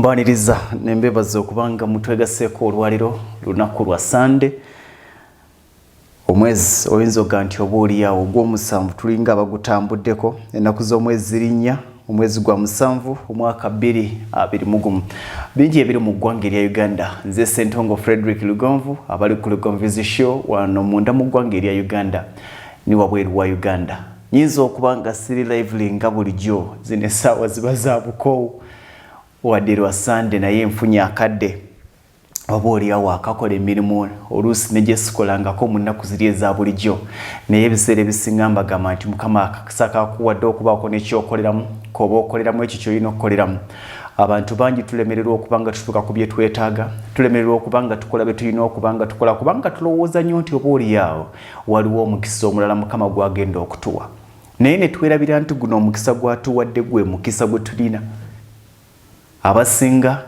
Mbaniriza nembebaza okubanga mutwegaseeko olwaliro lunaku lwa Sande omwezi oyinza oga nti obuulyawo ogw'omusanvu tulinga abagutambuddeko ennaku z'omwezi linnya omwezi gwa musanvu omwaka 2021 bingi ebiri mu ggwanga erya Uganda. Nze Ssentongo Frederick Lugonvu abali ku Lugonvizi Show wano munda mu ggwanga erya Uganda ni wabweru wa Uganda. Nyinza okubanga siri lively nga bulijjo zino essaawa ziba za bukoowu wadde lwa Sande naye nfunye akadde oba oliawo akakola emirimu oluusi ne gye sikolangako mu nnaku ziri eza bulijjo naye ebiseera ebisinga mbagamba nti Mukama akakisa akuwadde okubaako n'ekyokoleramu koba okoleramu ekyo ky'olina okukoleramu. Abantu bangi tulemererwa okubanga tutuuka ku bye twetaaga, tulemererwa okubanga tukola bye tulina okubanga tukola kubanga tulowooza nnyo nti oba oliawo waliwo omukisa omulala Mukama gwagenda okutuwa, naye ne twerabira nti guno omukisa gwatuwadde gwe mukisa gwe tulina. Abasinga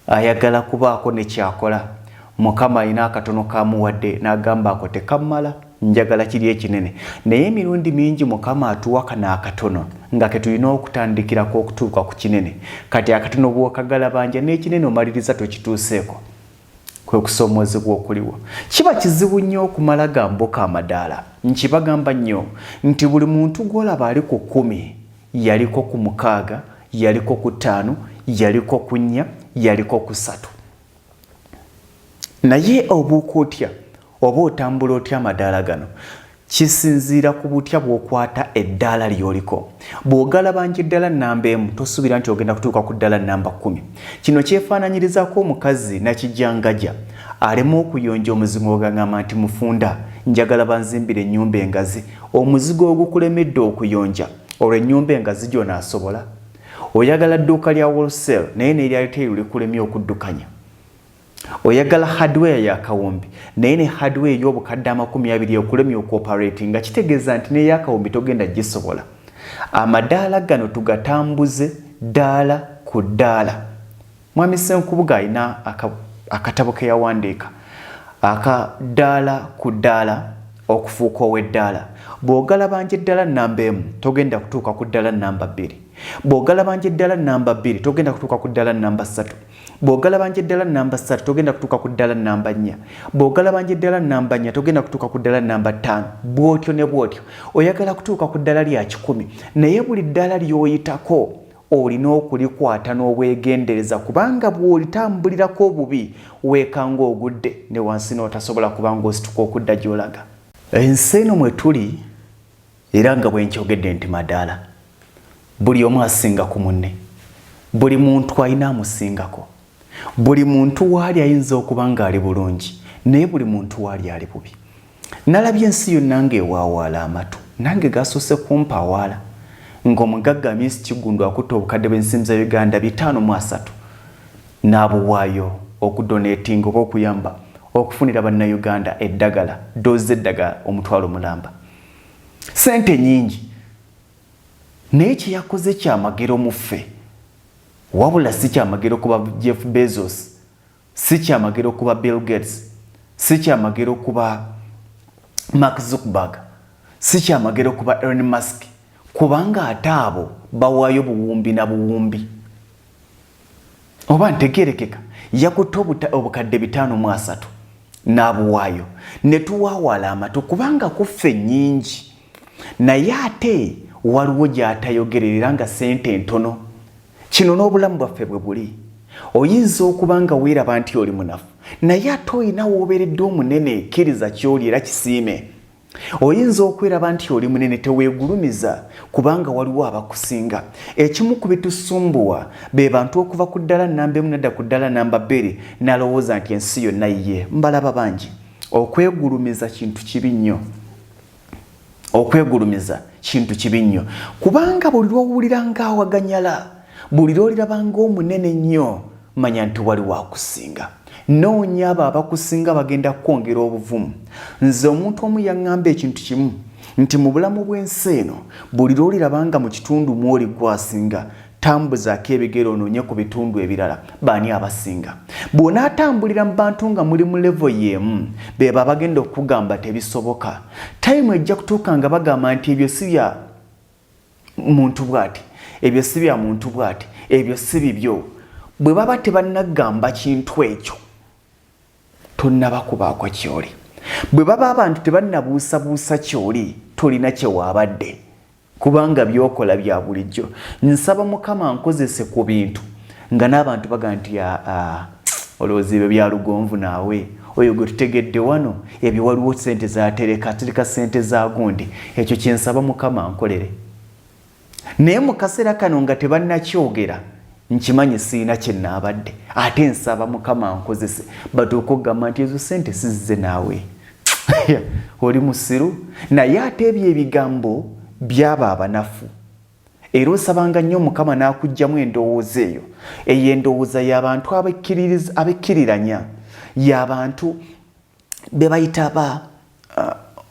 ayagala kubaako ne kyakola Mukama alina akatono kamuwadde n'agamba ako tekamala njagala kiri ekinene, naye emirundi mingi Mukama atuwa kana akatono nga ke tulina okutandikirako okutuuka ku kinene. Kati akatono bw'okagala banja n'ekinene omaliriza tokituuseeko, kwe kusoomozebwa okuliwo. Kiba kizibu nnyo okumala gamboka amadaala. Nkibagamba nnyo nti buli muntu gw'olaba ali ku 10 yaliko ku 6 yaliko ku 5 yaliko ku 4 yaliko ku 3. Naye obuuka otya oba otambula otya amadaala gano kisinziira ku butya bw'okwata eddaala ly'oliko. Bw'ogala banja eddaala nnamba 1 tosuubira nti ogenda kutuuka ku ddaala nnamba 10. Kino kyefaananyirizaako omukazi nakijjangaja alema okuyonja omuzigo ogagamba nti mufunda njagala banzimbire ennyumba engazi. Omuzigo ogukulemedde okuyonja olwo ennyumba engazi gy'onaasobola? Oyagala dduuka lya wholesale naye n'erya retail likulemye okuddukanya. Oyagala hardware ya kawumbi naye ne hardware y'obukadde 20 okulemye okooperate nga kitegeeza nti n'eyakawumbi togenda gisobola. Amadaala gano tugatambuze ddaala ku ddaala. Mwami Ssenkubuga alina akatabo ke yawandiika akaddaala ku ddaala okufuuka ow'eddaala. Bw'ogala banja eddaala nnamba 1 togenda kutuuka ku ddaala nnamba 2. Bw'ogala banja eddaala nnamba 2 togenda kutuuka ku ddaala nnamba 3. Bw'ogala banja eddaala nnamba 3 togenda kutuuka ku ddaala nnamba 4. Bw'ogala banja eddaala nnamba 4 togenda kutuuka ku ddaala nnamba 5. Bw'otyo ne bw'otyo oyagala kutuuka ku ddaala lya 10, naye buli ddaala ly'oyitako olina okulikwata n'obwegendereza kubanga bw'olitambulirako obubi weekanga ogudde ne wansi n'otasobola kubanga osituka okudda gy'olaga. Ensi eno mwe tuli era nga bwe nkyogedde nti madaala buli omu asinga ku munne, buli muntu alina amusingako, buli muntu waali ayinza okuba nga ali bulungi naye buli muntu waali ali bubi. Nalabye ensi yonna ng'ewaawaala amatu, nange gasoose kumpaawaala ng'omugagga Miss Kigundu akutte obukadde bw'ensimbi za Uganda 503 n'abuwaayo okudonetinga oba okuyamba okufunira bannayuganda eddagala doozi eddagala omutwalo mulamba. Sente nyingi naye kye yakoze kyamagero mu ffe, wabula si kyamagero kuba Jeff Bezos, si kyamagero kuba Bill Gates, si kyamagero kuba Mark Zuckerberg, si kyamagero kuba Elon Musk, kubanga ate abo bawaayo buwumbi na buwumbi. Oba ntegeerekeka yakutte obukadde 503 n'abuwaayo ne tuwaawaala amatu kubanga kuffe nnyingi, naye ate waliwo gy'atayogerera nga sente ntono. Kino n'obulamu bwaffe bwe buli. Oyinza okuba nga weeraba nti oli munafu naye ate olina w'obeeredde omunene, kkiriza ky'oli era kisiime. Oyinza okweraba nti oli munene teweegulumiza kubanga waliwo abakusinga. Ekimu ku bitusumbuwa be bantu okuva ku ddaala nnamba 1 nadda ku ddaala nnamba 2 n'alowooza nti ensi yonna yiye. Mbalaba bangi. Okwegulumiza kintu kibi nnyo. Okwegulumiza kintu kibi nnyo kubanga buli lw'owulira ng'awaganyala, buli lw'oliraba ng'omunene nnyo, manya nti waliwo akusinga. Noonya abo abakusinga bagenda kwongera obuvumu. Nze omuntu omu yaŋŋamba ekintu kimu nti mu bulamu bw'ensi eno buli lw'oliraba nga mu kitundu mw'oli gwasinga, tambuzaako ebigere onoonye ku bitundu ebirala baani abasinga. Bw'onaatambulira mu bantu nga muli mu level y'emu beba bagenda okugamba tebisoboka. Time ejja kutuuka nga bagamba nti ebyo si bya muntu bw'ati, ebyo si bya muntu bw'ati, ebyo si bibyo. bwe baba tebannagamba kintu ekyo tonnabakubaako kyoli. Bwe baba abantu tebannabuusabuusa kyoli tolina kyewaabadde kubanga byokola bya bulijjo. Nsaba Mukama nkozese ku bintu nga n'abantu baga nti olowooza ebyo bya lugonvu naawe oyo gwe tutegedde wano ebyo waliwo ssente zatereka ssente za gundi. Ekyo kyensaba Mukama nkolere. Naye mu kaseera kano nga tebannakyogera nkimanyi siina kye nnaabadde ate nsaba Mukama nkozese batuuka okugamba nti ezo ssente sizze naawe oli musiru. Naye ate ebyo ebigambo byaba abanafu era osabanga nnyo Mukama n'akuggyamu endowooza eyo. Eyo endowooza y'abantu abekkiriranya, y'abantu be bayita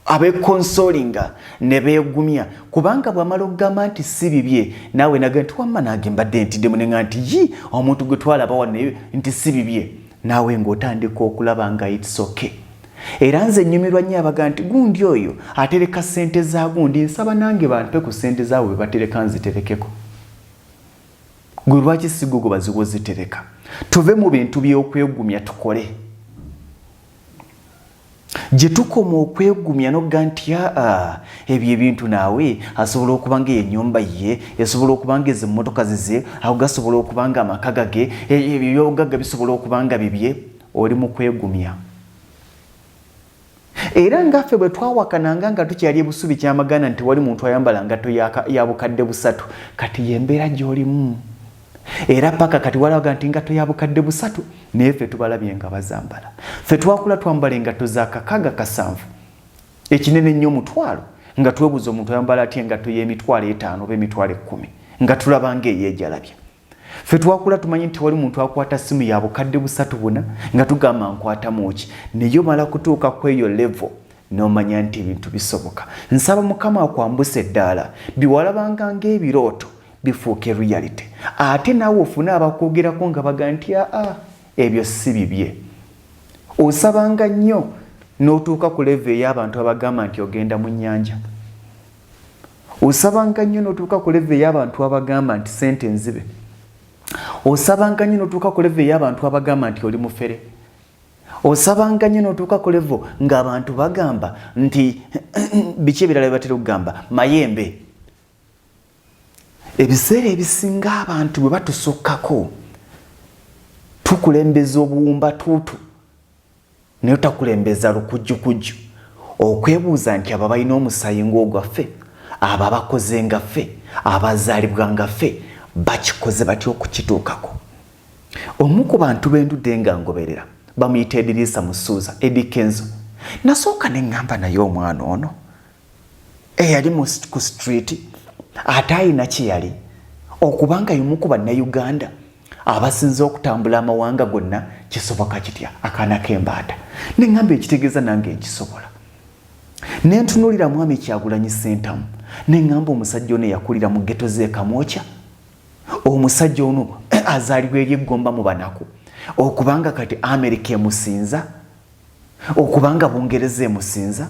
abekonsolinga ne beegumya kubanga bw'amala okugamba nti si bibye naawe naga nti wamma nange mbadde ntidde munenga nti yi omuntu gwe twalaba wano nti si bibye naawe ng'otandika okulaba nga it's okay. Era nze nnyumirwa nnyo abaga nti gundi oyo atereka ssente za gundi nsaba nange bampe ku ssente zaabwe batereka nziterekeko. Gwe lwaki si gwe baziwo zitereka? Tuve mu bintu by'okwegumya tukole. Gye tukoma okwegumya n'okuga nti ebyo ebintu naawe asobola okuba nga ennyumba ye esobola okuba nga ezo emmotoka zize awo gasobola okuba nga amaka gage ebyo by'obugagga bisobola okuba nga bibye. Oli mu kwegumya. Era ngaffe bwe twawakananga nga tukyali ebusubi kyamagana nti wali muntu ayambala ngatto ya bukadde busatu kati yembeera gy'olimu. Era paka kati walaga nti ngatto ya bukadde busatu naye ffe tubalabye nga bazambala. Ffe twakula twambala engatto za kakaga kasanvu ekinene nnyo mutwalo nga twebuuza omuntu ayambala atya engatto y'emitwalo 5 oba emitwalo 10 nga tulaba ng'eyeejalabya. Ffe twakula tumanyi nti wali muntu akwata simu ya bukadde busatu buna nga tugamba nkwatamu ki naye omala kutuuka ku eyo level n'omanya nti ebintu bisoboka. Nsaba Mukama akwambuse eddaala biwalabanga ng'ebirooto bifuuke reality ate naawe ofune abakwogerako nga baga nti ebyo si bibye. Osabanga nnyo n'otuuka ku level ey'abantu abagamba nti ogenda mu nnyanja. Osabanga nnyo n'otuuka ku level ey'abantu abagamba nti ssente nzibe. Osabanga nnyo n'otuuka ku level ey'abantu abagamba nti oli mufere. Osabanga nnyo n'otuuka ku level ng'abantu bagamba nti biki ebirala batera okugamba mayembe. Ebiseera ebisinga abantu bwe batusukkako tukulembeza obuwumba tuutu naye takulembeza lukujjukujju okwebuuza nti abo balina omusaayi ng'ogwaffe abo abakoze nga ffe abazaalibwa nga ffe bakikoze batya okukituukako. Omu ku bantu b'endudde nga ngoberera bamuyita Edirisa Musuuza Edikenzo. Nasooka ne ŋŋamba naye omwana ono eyali ku street ate ayina kye yali okubanga y'omu ku bannayuganda abasinze okutambula amawanga gonna kisoboka kitya akaana k'embaata. Ne ŋŋamba ekitegeeza nange nkisobola. Ne ntunuulira mwami Kyagulanyi Ssentamu ne ŋŋamba omusajja ono yakulira mu ghetto z'e Kamwokya. Omusajja ono azaalibwa eri eggomba mu banaku okubanga kati Amerika emusinza okubanga Bungereza emusinza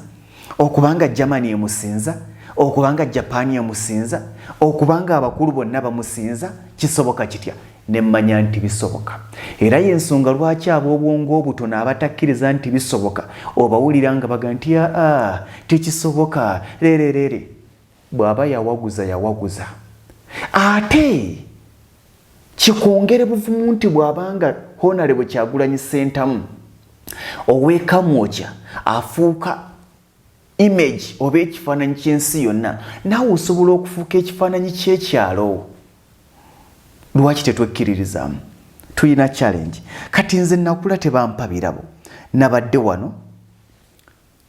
okubanga Germany emusinza okubanga Japan emusinza okubanga abakulu bonna bamusinza kisoboka kitya. Ne mmanya nti bisoboka. Era y'ensonga lwaki ab'obwongo obutono abatakkiriza nti bisoboka obawulira nga baga nti tekisoboka leerere. Bw'aba yawaguza ate kikwongere buvumu nti bw'abanga Honorable Kyagulanyi Ssentamu ow'e Kamwokya afuuka image oba ekifaananyi ky'ensi yonna naawe osobola okufuuka ekifaananyi ky'ekyalo. Lwaki tetwekkiririzaamu? Tulina challenge. Kati nze nakula tebampa birabo nabadde wano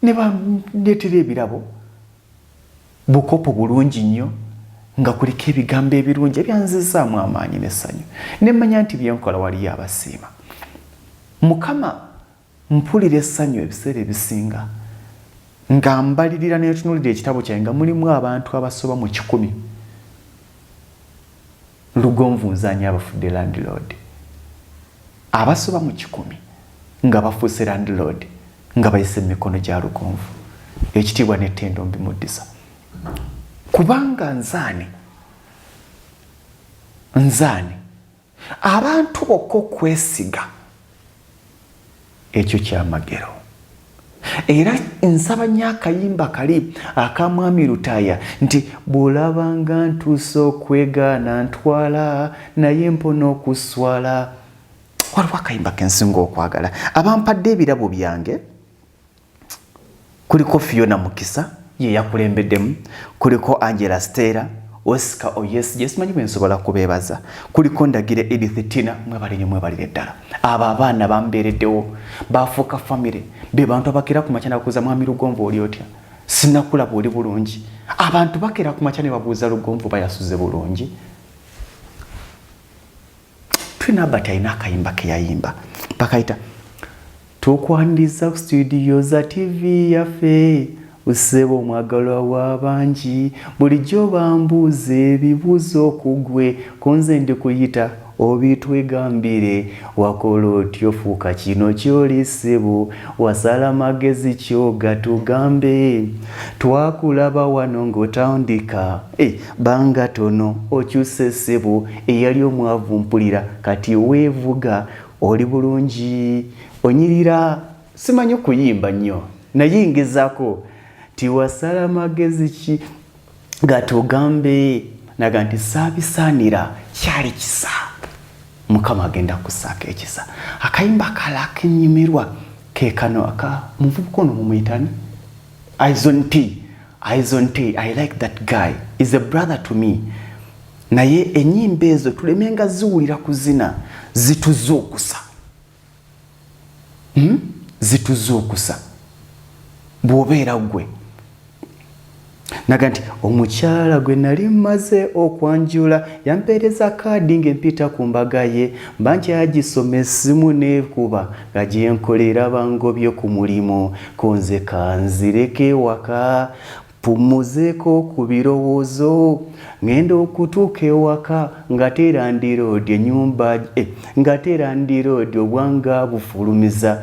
ne bandeetera ebirabo bukopo bulungi nnyo nga kuliko ebigambo ebirungi ebyanzizaamu amaanyi n'essanyu. Ne mmanya nti byenkola waliyo abasiima. Mukama mpulira essanyu ebiseera ebisinga nga mbalirira n'etunuulira ekitabo kyange nga mulimu abantu abasoba mu 100 Lugonvu nzanyi abafudde landlord. Abasoba mu 100 nga bafuuse landlord nga bayise emikono gya Lugonvu. Ekitiibwa n'ettendo mbimuddisa. Kubanga nzaani abantu bokko kwesiga ekyo kyamagero. Era nsaba nnyo akayimba kali akamwami Lutaaya nti bw'olabanga ntuuse okwegaana ntwala naye mpona okuswala. Waliwo akayimba kensinga okwagala abampadde ebirabo byange. Kuliko Fiona Mukisa ye yakulembeddemu, kuliko Angela Stella, Oscar Oyes simanyi bwe nsobola kubeebaza, kuliko Ndagire Edith Tina, mwebalire ddala. Abo abaana bambeereddewo baafuuka famire be bantu abakera ku makya nakubuuza mwami Lugonvu oli otya, sinnakulaba oli bulungi. Abantu bakera ku makya ne babuuza Lugonvu bayasuze bulungi. Twina Albert alina akayimba ke yayimba bakayita tukwandiza ku studio za TV yaffe usebo omwagalwa w'abangi bulijjo bambuuza ebibuuzo okugwe konze ndi kuyita obitwegambire wakola otyo fuuka kino ky'oli ssebo wasala magezi kyoga tugambe twakulaba wano ng'otandika banga tono okyuse ssebo eyali omwavu mpulira kati weevuga oli bulungi onyirira. Simanyi okuyimba nnyo nayingizaako tiwasala magezi ki gatugambe naga nti saabisaanira kyali kisa Mukama agenda kusaaka ekisa. Akayimba kala akennyumirwa ke kano aka muvubuka ono mumuyitani Aizon T. I like that guy, is a brother to me. Naye ennyimba ezo tulemenga ziwulira kuzina zituzuukusa. Zituzuukusa bw'obeera gwe naga nti omukyala gwe nali mmaze okwanjula yampeereza kaadi ng'empita ku mbaga ye mba nkyagisoma essimu neekuba nga gyenkolera bangobye ku mulimu konze kanzireke ewaka mpumuzeeko ku birowoozo ngenda okutuuka ewaka nga tera ndiroodi ennyumba nga tera ndiroodi obwanga bufulumiza.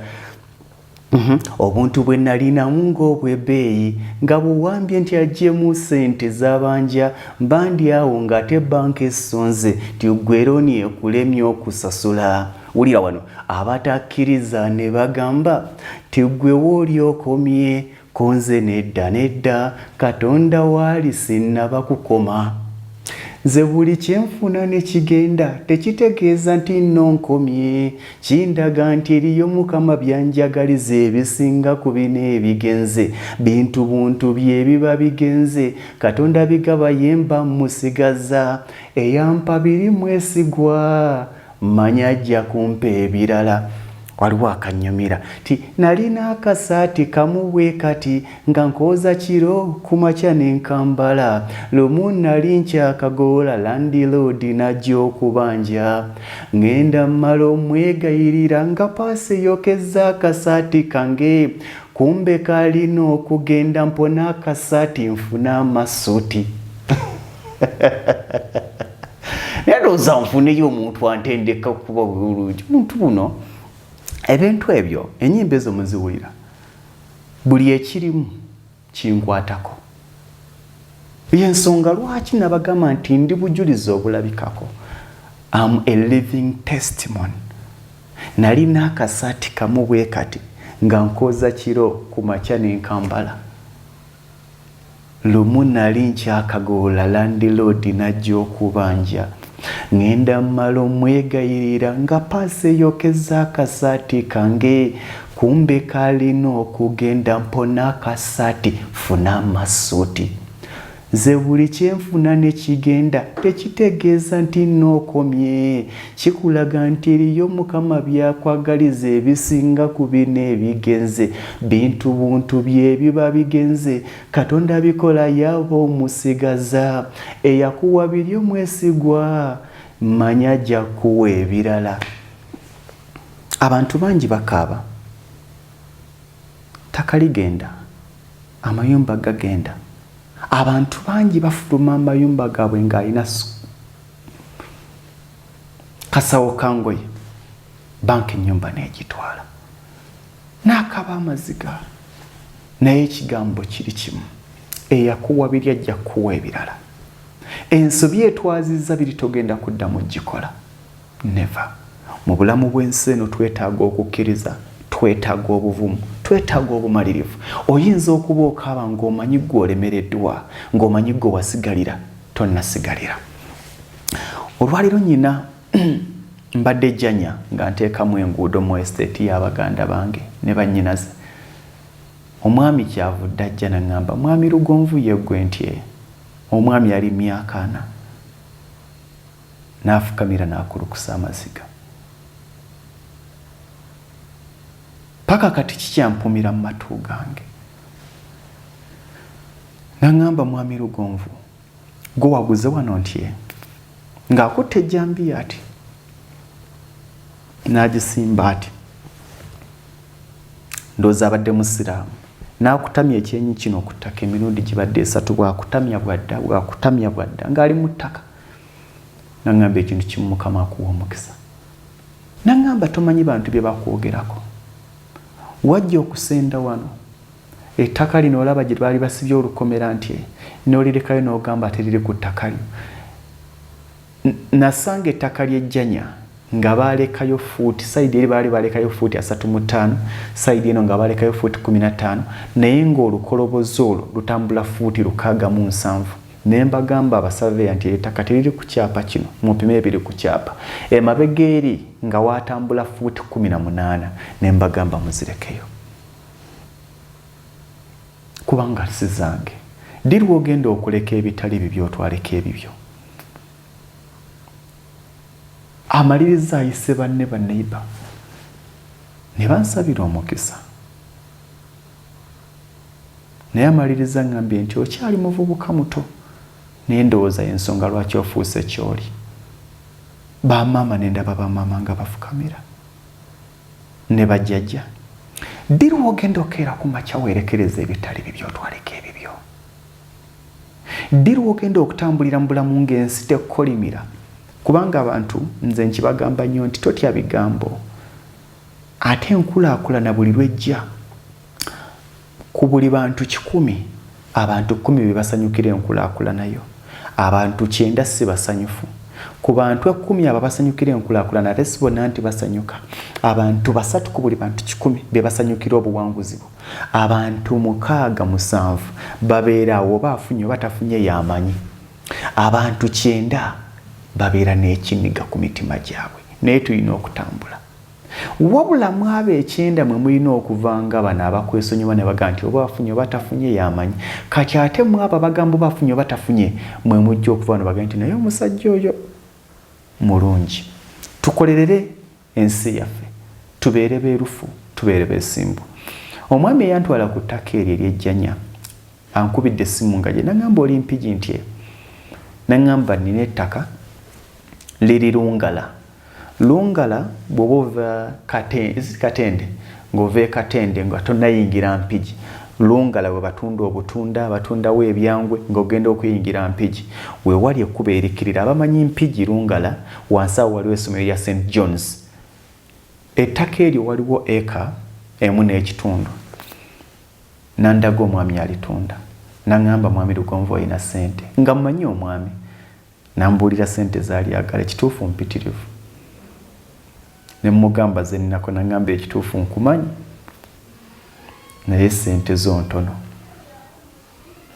Obuntu bwe nalinamu ng'obw'ebbeeyi nga buwambye nti aggyemu ssente z'abanja mba ndi awo ng'ate banka essonze ti ggwerooni ekulemye okusasula. Wulira wano abatakkiriza ne bagamba ti ggwe wooli okomye konze nedda Katonda waali sinnaba kukoma. Nze buli kyenfuna ne kigenda tekitegeeza nti nonkomye kindaga nti eriyo Mukama byanjagaliza ebisinga ku bino ebigenze bintu buntu bye biba bigenze Katonda bigaba yemba musigaza eyampa biri mwesigwa manya ajja kumpa ebirala. Waliwo akanyumira ti nalina akasaati kamu bwe kati nga nkooza kiro ku makya ne nkambala lumu nali nkyakagoola landiroodi najja okubanja ngenda mmala omwegayirira nga paasi eyokeza akasaati kange kumbe kalina okugenda mpona akasaati nfuna amasuuti. Naye ndowooza nfuneyo omuntu antendeka kuba bulungi muntu buno. Ebintu ebyo ennyimba ezo muziwulira buli ekirimu kinkwatako. Y'ensonga lwaki nabagamba nti ndi bujulizi obulabikako. I'm a living testimony. Nalina akasaati kamu bwe kati nga nkooza kiro ku makya ne nkambala lumu nali nkyakagoola landiroodi najja okubanja ngenda mmala omwegayirira nga paasi eyokeza akasaati kange kumbe kalina okugenda mpona akasaati funa amasuuti. Nze buli kyenfuna ne kigenda tekitegeeza nti nookomye kikulaga nti eriyo Mukama byakwagaliza ebisinga ku bino ebigenze bintu buntu bye biba bigenze Katonda bikola yaba omusigaza eyakuwa biri omwesigwa manya ajja kuwa ebirala. Abantu bangi bakaaba ttaka ligenda amayumba gagenda. Abantu bangi bafuluma amayumba gaabwe ng'alina kasawo kangoye banka ennyumba n'egitwala n'akaba amaziga naye ekigambo kiri kimu eyakuwa biri ajja kuwa ebirala. Ensobi etwazizza biri togenda kuddamu gikola never. Mu bulamu bw'ensi eno twetaaga okukkiriza, twetaaga obuvumu, twetaaga obumalirivu. Oyinza okuba okaaba ng'omanyi ggwe olemereddwa, ng'omanyi ggwe wasigalira, tonnasigalira. Olwaliro nnyina mbadde jjanya nga nteekamu enguudo mu estate y'abaganda bange ne bannyinaze. Omwami kyavudde ajja n'aŋŋamba, mwami Lugonvu yeggwe ntye. Omwami yali myaka 4. N'afukamira n'akulukusa amaziga. Paka kati kikyampumira mu matu gange. N'aŋŋamba, mwami Lugonvu, gwe waguze wano ntye. Ng'akutte ejjambiya ati. N'agisimba ati. Ndowooza abadde musiraamu. N'akutamya ekyenyi kino ku ttaka emirundi gibadde 3 bw'akutamya bwadda ng'ali mu ttaka. N'aŋŋamba ekintu kimu Mukama akuwa omukisa. N'aŋŋamba tomanyi bantu bye bakwogerako. Wajja okusenda wano. Ettaka lino olaba gye baali basibye olukomera nti n'olirekayo n'ogamba teriri ku ttaka lyo. Nasanga ettaka ly'ejjanya nga balekayo fuuti side eri baali balekayo fuuti 35, side eno nga balekayo fuuti 15, naye ng'olukolobozi olwo lutambula fuuti 67. Ne mbagamba abasaveya nti ettaka teriri ku kyapa kino, mupime ebiri ku kyapa. Emabega eri nga watambula fuuti 18, ne mbagamba muzirekeyo. Kubanga si zange. Diri ogenda okuleka ebitali bibyo otwaleka ebibyo. Amaliriza ayise banne banneiba ne bansabira omukisa. Naye amaliriza ngambye nti okyali muvubuka muto. Naye ndowooza ensonga lwaki ofuuse kyoli. Bamaama ne ndaba bamaama nga bafukamira. Ne bajjajja. Diri ogenda okeera ku makya weerekereza ebitali bibyo otwaleka ebibyo. Diri ogenda okutambulira mu bulamu ng'ensi tekkolimira. Kubanga abantu nze nkibagamba nnyo nti totya bigambo. Ate enkulaakulana buli lwejja ku buli bantu 10, abantu 10 be basanyukira enkulaakulanayo. Abantu 9 si basanyufu. Ku bantu 10 aba basanyukira enkulaakulana ate si bonna nti basanyuka. Abantu 3 ku buli bantu 10 be basanyukira obuwanguzi bwo. Abantu 67 babeera awo baafunye batafunye yamanyi. Abantu 9 babeera n'ekiniga ku mitima gyabwe. Naye tulina okutambula. Wabula mwabe 9 mwe mulina okuvanga bano abakwesonyiwa ne baga nti oba bafunye batafunye yamanyi. Kati ate mwaba bagambo bafunye batafunye mwe mujja okuva no baga nti naye omusajja oyo mulungi. Tukolerere ensi yaffe. Tubeere beerufu, tubeere beesimbu. Omwami yantwala ku ttaka eryo ery'ejjanya. Ankubidde essimu nga gye n'aŋŋamba oli mpigi ntye. N'aŋŋamba nina ettaka liri Lungala. Lungala bw'oba Katende ng'ova Katende nga tonnayingira Mpigi. Lungala we batunda obutunda, batundawo ebyangwe ng'ogenda okuyingira Mpigi. We wali ekkuba erikirira abamanyi Mpigi Lungala wansi awo waliwo essomero lya St. John's. Ettaka eryo waliwo eka 1.5. Nandaga omwami alitunda. N'aŋŋamba mwami Lugonvu alina ssente. Nga mmanyi omwami. Nambuulira ssente zaali agala ekituufu mpitirivu. Ne mugamba ze nnako n'aŋŋamba ekituufu nkumanyi. Naye ssente zo ntono.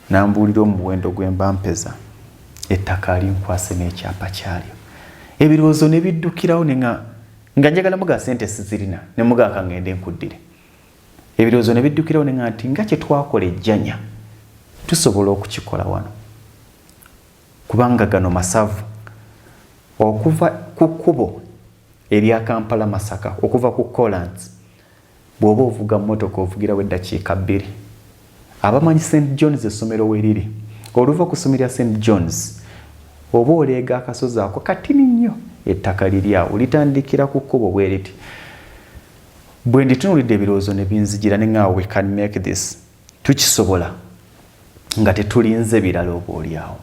Nambuulira omuwendo gwe mba mpeza. Ettaka alinkwase n'ekyapa kyalyo. Ebirowoozo ne biddukirawo nga njagala muga ssente sizirina ne mugaaka ngende nkuddire. Ebirowoozo ne biddukirawo nga nti nga kye twakola ejjanya tusobola okukikola wano. Kubanga gano masavu okuva ku kkubo erya Kampala Masaka okuva ku KOLANSI bw'oba ovuga mmotoka ovugirawo eddakiika 2. Abamanyi St. John's essomero weriri oluva ku ssomero lya St. John's oba oleega akasozi ako katini nnyo ettaka liri awo litandikira ku kkubo bwe riti. Bwe nditunuulidde ebirowoozo ne binzijira ne ngaawo we can make this. Tukisobola nga tetulinze birala oba oli awo.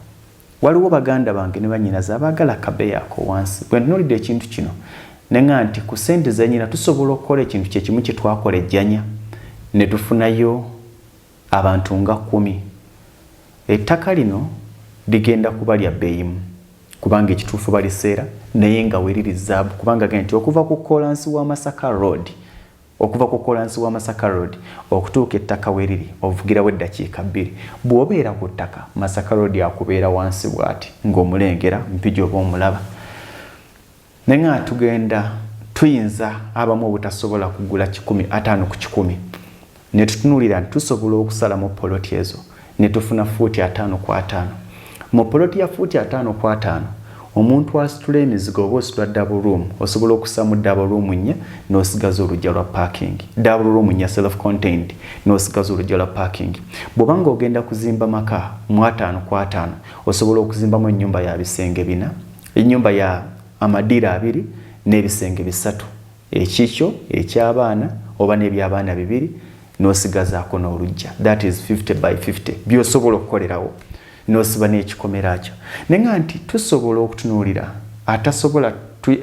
Waliwo baganda bange ne bannyinaze abaagala kabe yako wansi. Bwe ntunuulidde ekintu kino ne nga nti ku ssente zennyina tusobola okukola ekintu kye kimu kye twakola ejjanya ne tufunayo abantu nga 10. Ettaka lino ligenda kuba lya bbeeyimu. kubanga ekituufu baliseera naye nga weeririzzaabu kubanga genti okuva ku KOLANSI wa Masaka Road okutuuka ettaka weeriri ovugirawo eddakiika 2 bw'obeera ku ttaka Masaka Road akubeera wansi bw'ati ng'omulengera mpigi oba omulaba naye nga tugenda tuyinza abamu obutasobola kugula 5 ku 100 ne tutunuulira nti tusobola okusalamu poloti ezo ne tufuna fuuti 5 ku 5 mu poloti ya fuuti 5 ku 5 omuntu asitula emizigo oba ositula double room osobola okussa mu double room nnya n'osigaza olujja lwa parking double room nnya self contained n'osigaza olujja lwa parking bw'obanga ogenda kuzimba maka mu 5 ku 5 osobola okuzimbamu ennyumba ya bisenge 4 ennyumba ya amadira 2 n'ebisenge 3 ekikyo eky'abaana oba n'eby'abaana 2 n'osigazaako n'olujja that is 50 by 50 by'osobola okukolerawo n'osiba n'ekikomera kyo naye nga nti tusobola okutunuulira atasobola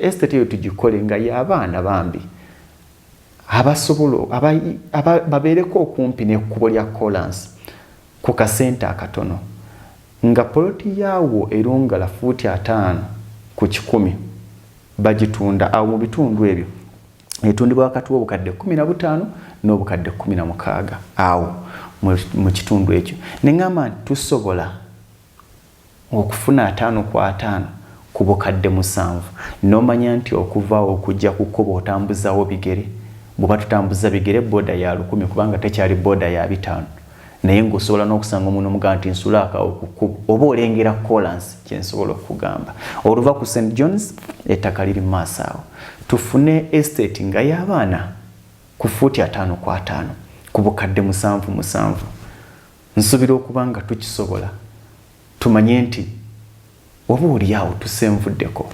estate eyo tugikole nga y'abaana bambi abasobola babeereko okumpi n'ekkubo lya KOLANSI ku kasente akatono nga poloti yaawo erungala fuuti 5 ku 100 bagitunda awo mu bitundu ebyo etundibwa wakati w'obukadde 15 n'obukadde 16 awo mu kitundu ekyo neŋŋamba nti tusobola okufuna 5 ku 5 ku bukadde 7 n'omanya nti okuva okujja ku kkubo otambuzawo bigere bw'oba tutambuza bigere booda ya 100 kubanga tekyali booda ya 5 naye ng'osobola n'okusanga omuntu omugaa nti nsulaaka ku kkubo oba olengera KOLANSI kye nsobola okugamba oluva ku St John's ettaka liri mu maaso awo tufune estate nga y'abaana ku fuuti 5 ku 5 ku bukadde 7 nsuubira okuba nga tukisobola tumanye nti oba oli awo tusenvuddeko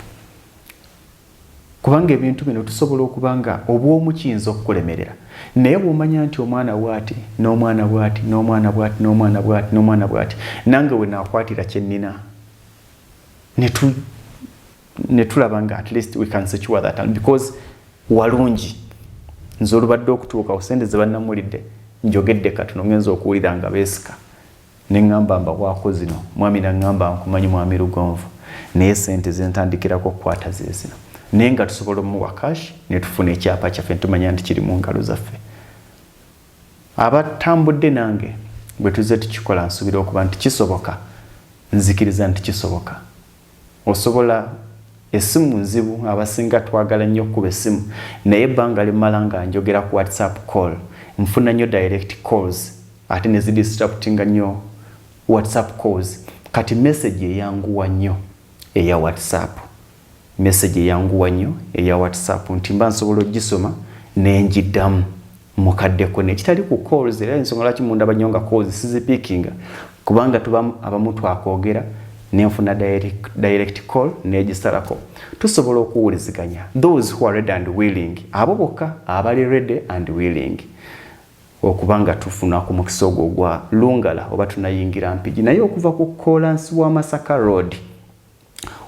kubanga ebintu bino tusobola okuba nga obw'omu kiyinza okukulemerera naye bw'omanya nti omwana bw'ati n'omwana bw'ati n'omwana bw'ati n'omwana bw'ati n'omwana bw'ati nange we naakwatira kye nnina ne tulaba nga at least we can secure that because walungi nze olubadde okutuuka osente ze bannamulidde njogedde katono ngenza okuwulira nga beesika ne ŋŋamba mbawako zino mwami naŋŋamba nkumanyi mwami Lugonvu naye sente ze ntandikirako okukwata ze zino naye nga tusobola omuwa cash ne tufuna ekyapa kyaffe tumanya nti kiri mu ngalo zaffe abatambudde nange bwe tuze tukikola nsuubira okuba nti kisoboka nzikiriza nti kisoboka osobola essimu nzibu abasinga twagala nnyo okuba essimu naye ebbanga limala nga njogera ku WhatsApp call nfuna nnyo direct calls ate ne zidisruptinga nnyo WhatsApp calls kati message eyanguwa nnyo eya WhatsApp message eyanguwa nnyo eya WhatsApp nti mba nsobola ogisoma nenjiddamu mukaddeko nekitali ku calls era ensonga lwaki munda banyonga calls sizipikinga kubanga tuba abamu twakoogera nenfuna direct call negisarako tusobola okuwuliziganya those who are ready and willing abo bokka abali ready and willing okubanga tufuna ku mukisa ogwo gwa Lungala oba tunayingira mpigi naye okuva ku KOLANSI wa Masaka Road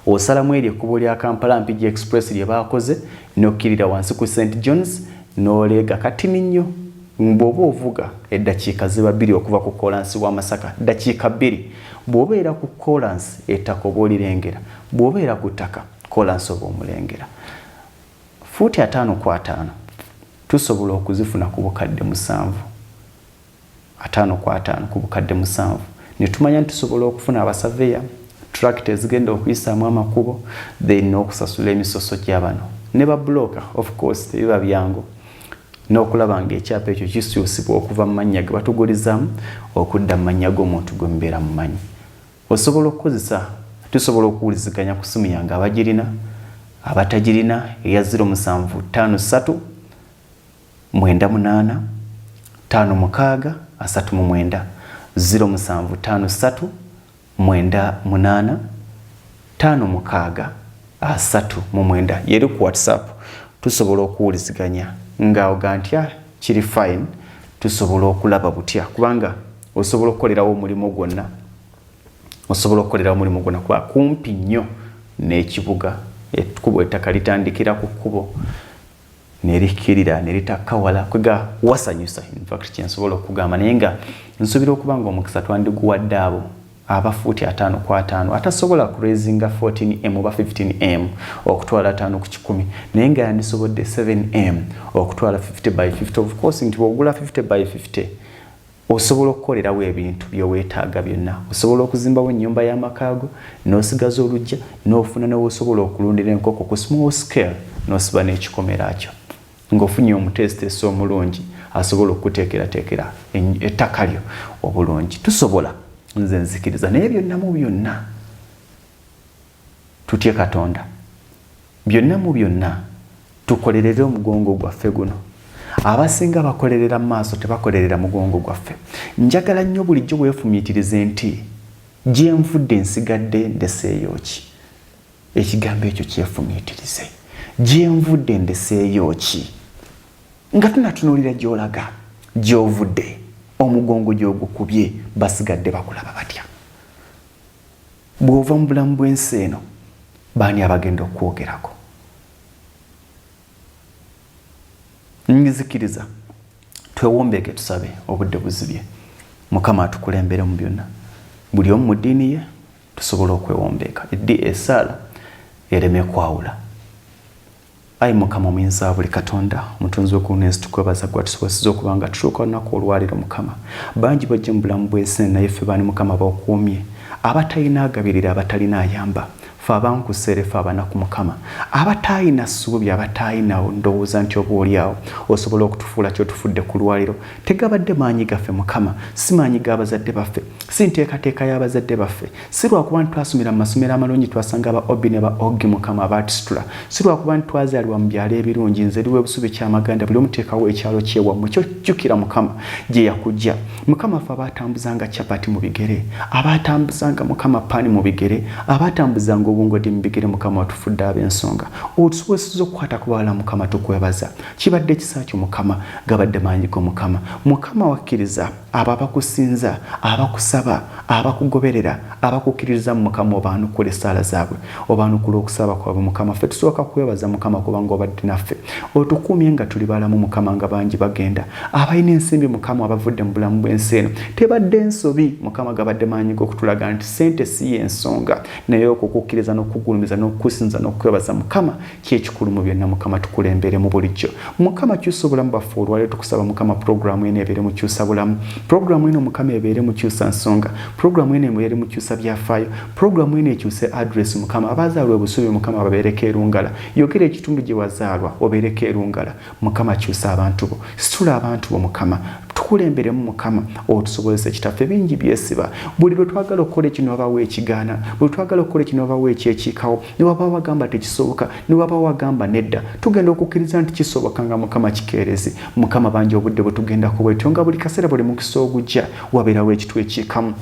osalamu eri ekkubo lya Kampala Mpigi Express lye baakoze n'okkirira wansi ku St John's n'oleega katini nnyo bw'oba ovuga eddakiika ziba 2 okuva ku KOLANSI wa Masaka dakiika 2 bw'obeera ku KOLANSI ettaka oba olirengera bw'obeera ku ttaka KOLANSI oba omulengera fuuti 5 ku 5 tusobola okuzifuna ku bukadde 7 5 ku 5 ku bukadde 7 ne tumanya nti tusobola okufuna abasaveya tractors zigenda okuyisaamu amakubo then n'okusasula emisoso gy'abano ne babloka of course tebiba byangu n'okulaba ng'ekyapa ekyo kisyusibwa okuva mu mannya ge batugulizaamu okudda mu mannya g'omuntu gwe mubeera mu manyi osobola okukozesa tusobola okuwuliziganya ku simu yange abagirina abatagirina eya 0753 98 56 39 0753 98 56 39 yeri ku WhatsApp tusobola okuwuliziganya nga ogantya kiri fine tusobola okulaba butya kubanga osobola okukolerawo omulimu gwonna kuba kumpi nnyo n'ekibuga ekkubo ettaka litandikira ku kkubo nerikirira neritakawala kwega wasanyusa in fact kyensobola okugamba naye nga nsuubira okuba nga omukisa twandiguwadde abo aba futi 5 kwa 5 atasobola kuraisinga 14m oba 15m okutwala 5 ku 10 naye nga yandisobodde 7m okutwala 50 by 50 of course nti bw'ogula 50 by 50 osobola okukolerawo ebintu byoweetaaga byonna osobola okuzimbawo ennyumba y'amakaago n'osigaza olujja n'ofuna n'osobola okulundira enkoko ku small scale n'osiba n'ekikomera kyo ng'ofunye omutesitesi omulungi asobola okuteekerateekera ettaka lyo obulungi tusobola nze nzikiriza naye byonna mu byonna tutye Katonda byonna mu byonna tukolerere omugongo gwaffe guno abasinga bakolerera maaso tebakolerera mugongo gwaffe njagala nnyo bulijjo weefumiitirize nti gye nvudde nsigadde ndeseeyo ki ekigambo ekyo kyefumiitirize gye nvudde ndeseeyo ki nga tunatunuulira gy'olaga gy'ovudde omugongo gy'ogukubye basigadde bakulaba batya bw'ova mu bulamu bw'ensi eno baani abagenda okwogerako nzikiriza twewombeeke tusabe obudde buzibye Mukama atukulembere mu byonna buli omu mu ddiini ye tusobola okwewombeeka eddi esaala ereme kwawula ayi Mukama omuyinza buli Katonda omutonzi w'eggulu tukwebaza gwe tusobozesa okuba nga tutuuka olunaku olwaliro Mukama bangi bajja mu bulamu bw'ensi naye ffe baani Mukama bakuumye abatalina agabirira abatalina ayamba fe abankusere fe abanaku Mukama abatayina ssuubi abatayina ndowooza nti oba oliawo osobola okutufuula kyotufudde ku lwaliro tegabadde maanyi gaffe Mukama si maanyi g'abazadde baffe si nteekateeka y'abazadde baffe si lwakuba nti twasomera mu masomero amalungi twasanga aba obi ne ba ogi Mukama abatusitula si lwakuba nti twazaalibwa mu byalo ebirungi nze liwe busubi kyamaganda buli omuteekawo ekyalo kyewammwe kyojjukira Mukama gye yakujja Mukama fe abatambuzanga capati mu bigere abatambuzanga Mukama paani mu bigere abatambuzanga obungo di mbigere Mukama watufudde ab'ensonga otusobozesa okukwata ku bawala Mukama tukwebaza kibadde kisaakyo Mukama gabadde maanyi go Mukama Mukama wakkiriza abo abakusinza abakusaba abakugoberera abakukkiririza mu Mukama obaanukula essaala zaabwe obaanukula okusaba kwabwe Mukama ffe tusooka kwebaza Mukama kubanga obadde naffe otukuumye nga tuli balamu Mukama nga bangi bagenda abalina ensimbi Mukama abavudde mu bulamu bw'ensi eno tebadde ensobi Mukama gabadde maanyi go okutulaga nti ssente si y'ensonga naye okukukkiriza n'okugulumiza n'okusinza n'okwebaza Mukama kyekikulu mu byonna Mukama tukulembere mu bulijjo Mukama kyusa obulamu bwaffe olwaliro tukusaba Mukama programu eno ebeere mu kyusa bulamu programu eno Mukama ebeere mu kyusa nsonga programu eno ebeere mu kyusa byafaayo programu eno ekyuse address Mukama abazaalwa obusubi Mukama babeereko e Lungala yogera ekitundu gye wazaalwa obeereko e Lungala Mukama kyusa abantu bo situla abantu bo Mukama tukulemberemu Mukama otusobozesa kitaffe bingi byesiba buli lwe twagala okukola ekino obawo ekigaana buli twagala okukola ekino obawo ekyekiikawo ne waba wagamba tekisoboka ne waba wagamba nedda tugenda okukkiriza nti kisoboka nga Mukama kikeerezi Mukama bangi obudde bwe tugenda kubwetyo nga buli kaseera buli mukisa ogujja wabeerawo ekitu ekiikamu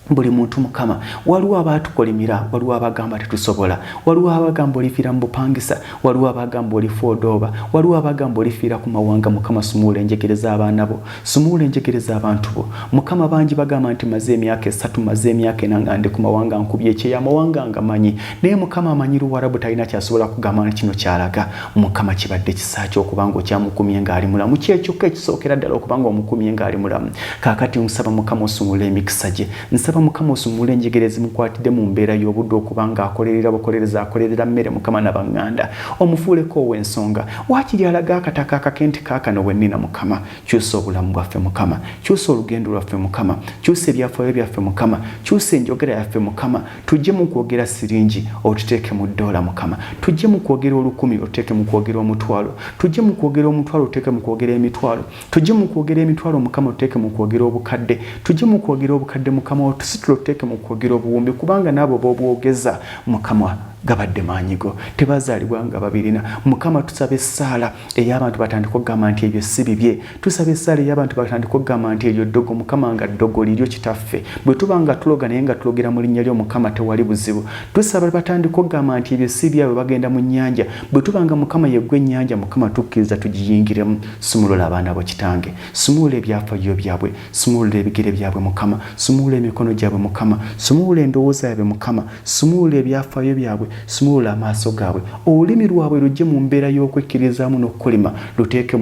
buli muntu Mukama waliwo abatukolimira waliwo abagamba tetusobola waliwo abagamba olifiira mu bupangisa waliwo abagamba olifoodoba waliwo abagamba olifiira ku mawanga Mukama sumuula enjegereza abaana bo sumuula enjegereza abantu bo Mukama bangi bagamba nti maze emyaka 3 maze emyaka 4 nga ndi ku mawanga nkubye ekyeyamawanga nga manyi naye Mukama amanyi Luwarabu talina kyasobola kugamba nti kino kyalaga Mukama kibadde kisaakyo okubanga okyamukumye ng'ali mulamu kyekyoka ekisookera ddala okubanga omukumye ng'ali mulamu kaakati nsaba Mukama osumula emikisa gye nsaba Mukama osumula enjegerezi mukwatidde mu mbeera y'obudde okubanga akolerera bukolereza akolerera mmere Mukama n'abanganda omufuuleko ow'ensonga waakiri alaga akataka akakenti kaakano wennina Mukama kyusa obulamu bwaffe Mukama kyusa olugendo lwaffe Mukama kyusa ebyafaayo byaffe Mukama kyusa enjogera yaffe Mukama tujje mu kwogera siringi otuteeke mu ddoola Mukama tujje mu kwogera 10 otuteeke mu kwogera omutwalo tujje mu kwogera omutwalo otuteeke mu kwogera emitwalo tujje mu kwogera emitwalo Mukama otuteeke mu kwogera obukadde tujje mu kwogera obukadde Mukama tuteeke mu kwogera obuwumbi kubanga nabo bobwogeza Mukama gabadde maanyigo tebazaalibwa nga babirina Mukama tusaba essaala ey'abantu batandika okugamba nti ebyo si bibye tusaba essaala ey'abantu batandika okugamba nti eryo ddogo Mukama nga ddogo liryo kitaffe bwe tuba nga tuloga naye nga tulogera mu linnya lyo Mukama tewali buzibu tusaba batandika okugamba nti ebyo si byabwe bagenda mu nnyanja bwe tuba nga Mukama yeggwe ennyanja Mukama tukkiriza tugiyingiremu sumulula abaana bo kitange sumula ebyafaayo byabwe sumula ebigere byabwe Mukama sumula emikono gyabwe Mukama sumula endowooza yabwe Mukama sumula ebyafaayo byabwe sumula amaaso gaabwe olulimi lwabwe lujje mu mbeera y'okwekkiririzaamu n'okukolima luteeke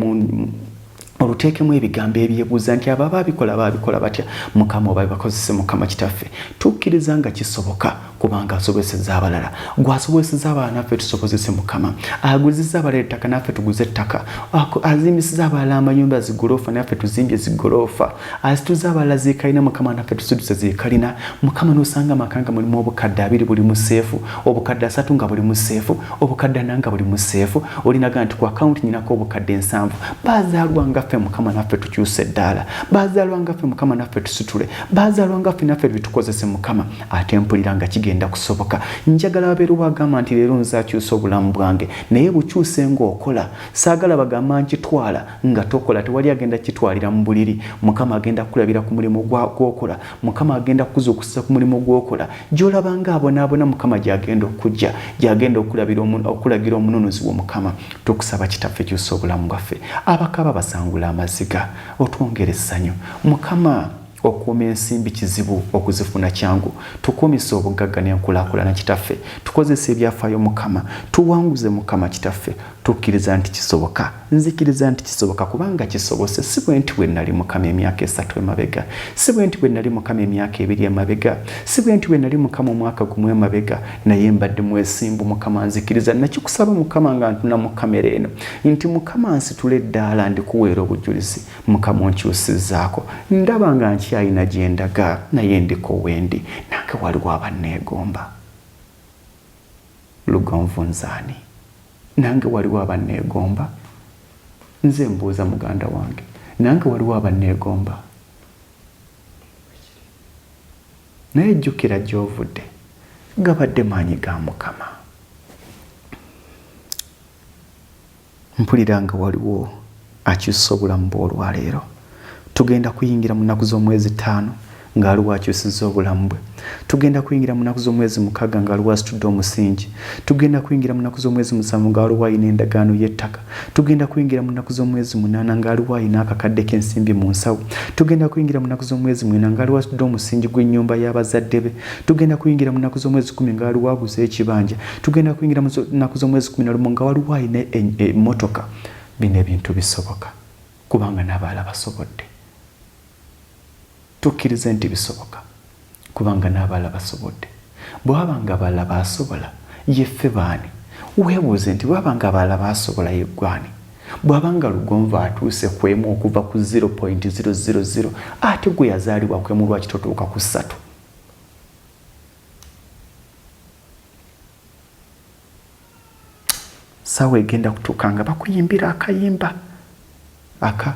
oluteekemu ebigambo ebyebuuza nti abo babikola batya mukama oba bakozese mukama kitaffe tukkiriza nga kisoboka kubanga asobozesezza abalala gwasobozesezza abalala naffe tusobozese mukama aguzizza abalala ettaka naffe tuguze ettaka azimbisizza abalala amayumba zigoloofa naffe tuzimbye zigoloofa azituzza abalala ziikalina mukama naffe tusuduse ziikalina mukama n'osanga amakanga mulimu obukadde 2 buli mu seefu obukadde 3 nga buli mu seefu obukadde 4 nga buli mu seefu olinaga nti ku akawunti nyinako obukadde 7 bazaalwa ngaffe mukama naffe tukyuse eddaala bazaalwa ngaffe mukama naffe tusitule bazaalwa ngaffe naffe bitukozese mukama ate mpulira nga kigenda kusoboka njagala babeeru bagamba nti leero nzaakyusa obulamu bwange naye bukyuse ng'okola saagala bagamba nkitwala nga tokola tewali agenda kitwalira mu buliri mukama agenda kukulabira ku mulimu gw'okola mukama agenda kukuzuukusa ku mulimu gw'okola gy'olabanga abonaabona mukama gy'agenda okujja gy'agenda okulagira omununuzi w'omukama tukusaba kitaffe kyusa obulamu bwaffe abakaba basangula amaziga otwongere essanyu mukama okuuma ensimbi kizibu okuzifuna kyangu tukumisa obugagga n'enkulaakulana kitaffe tukozesa ebyafaayo mukama tuwanguze mukama kitaffe tukkiriza nti kisoboka nzikiriza nti kisoboka kubanga kisobose si bwe nti bwe nali mukama emyaka 3 emabega si bwe nti bwe nali mukama emyaka 2 emabega si bwe nti bwe nali mukama omwaka gumu emabega naye mbadde mwesimbu mukama nzikiriza nakikusaba mukama nga ntuna mu kamera eno nti mukama nsitula eddaala ndikuweera obujulizi mukama onkyusizzaako ndaba nga nkyayina gye ndaga naye ndiko wendi nange waliwo abanneegomba lugonvu nzaani nange waliwo abanneegomba nze mbuuza muganda wange nange waliwo abanneegomba naye jjukira gy'ovudde gabadde maanyi ga mukama mpulira nga waliwo akyusa obulamu bw'olwaleero tugenda kuyingira mu nnaku z'omwezi 5 ng'aliwo akyusizza obulamu bwe tugenda kuyingira mu nnaku z'omwezi 6 ng'aliwo asitudde omusingi tugenda kuyingira mu nnaku z'omwezi 7 ng'aliwo ayina endagaano y'ettaka tugenda kuyingira mu nnaku z'omwezi 8 ng'aliwo ayina akakadde k'ensimbi mu nsawo tugenda kuyingira mu nnaku z'omwezi 9 ng'aliwo asitudde omusingi gw'ennyumba y'abazadde be tugenda kuyingira mu nnaku z'omwezi 10 ng'aliwo aguze ekibanja tugenda kuyingira mu nnaku z'omwezi 11 nga waliwo ayina emmotoka bino ebintu bisoboka kubanga n'abaala basobodde tukkirize nti bisoboka kubanga n'abaala basobodde bw'abanga abaala basobola yeffe baani weebuuze nti bw'abanga abaala basobola yeggwani bw'abanga lugonvu atuuse ku emu okuva ku 0.000 ate gwe yazaalibwa ku emu lwaki totuuka ku 3 sawa egenda kutuuka nga bakuyimbira akayimba aka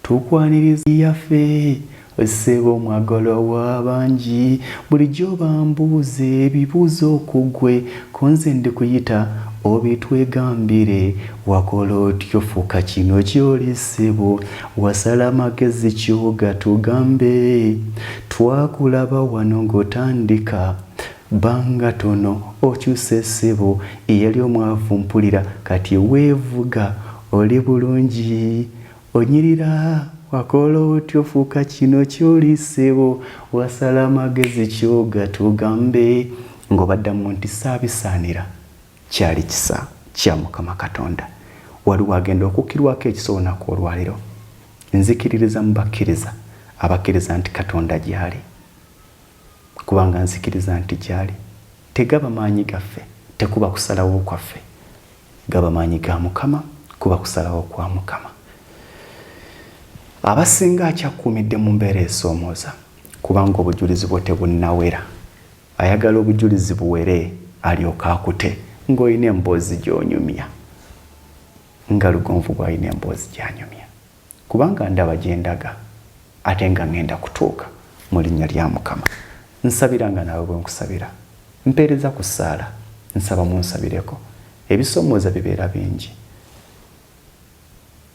tukwaniriza yaffe Sebo mwagala w'abangi bulijjo bambuuza ebibuuzo okugwe konze ndi kuyita obitwegambire wakola otyo fuuka kino ky'oli ssebo wasala magezi kyoga tugambe twakulaba wano ng'otandika banga tono okyuse ssebo eyali omwavu mpulira kati weevuga oli bulungi onyirira wakola otyo fuuka kino ky'oli ssebo wasala amagezi kyoga tugambe ng'obaddamu nti saabisaanira kyali kisa kya Mukama Katonda waliwo agenda okukkirwako ekisobonaku olwaliro nzikiririza mu bakkiriza abakkiriza nti Katonda gy'ali kubanga nzikiriza nti gy'ali tegaba maanyi gaffe tekuba kusalawo kwaffe gaba maanyi ga Mukama kuba kusalawo kwa Mukama abasinga akyakuumidde mu mbeera esoomooza kubanga obujulizi bwe tebunnawera ayagala obujulizi buwere alyoka akute ng'olina emboozi gy'onyumya nga lugonvu bw'alina emboozi gy'anyumya kubanga ndaba gye ndaga ate nga ngenda kutuuka mu linnya lya Mukama nsabira nga naawe bwe nkusabira mpeereza ku ssaala nsaba munsabireko ebisoomooza bibeera bingi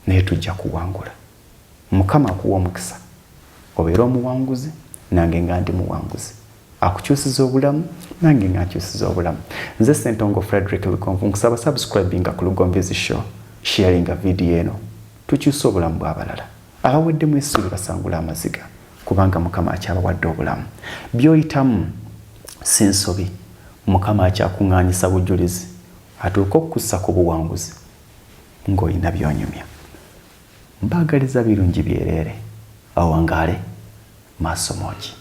naye tujja kuwangula Mukama akuwa omukisa obeera omuwanguzi nange nga ndi muwanguzi akukyusiza obulamu nange nga nkyusiza obulamu nze Ssentongo Frederick Lugonvu nkusaba subscribinga ku Lugonvizi Show sharinga video eno tukyusa obulamu bw'abalala abaweddemu essuubi basangula amaziga kubanga Mukama akyabawadde obulamu by'oyitamu si nsobi Mukama akyakuŋŋaanyisa bujulizi atuuka okukussa ku buwanguzi ng'olina by'onyumya mbagaliza birungi byerere awangaale maaso moki.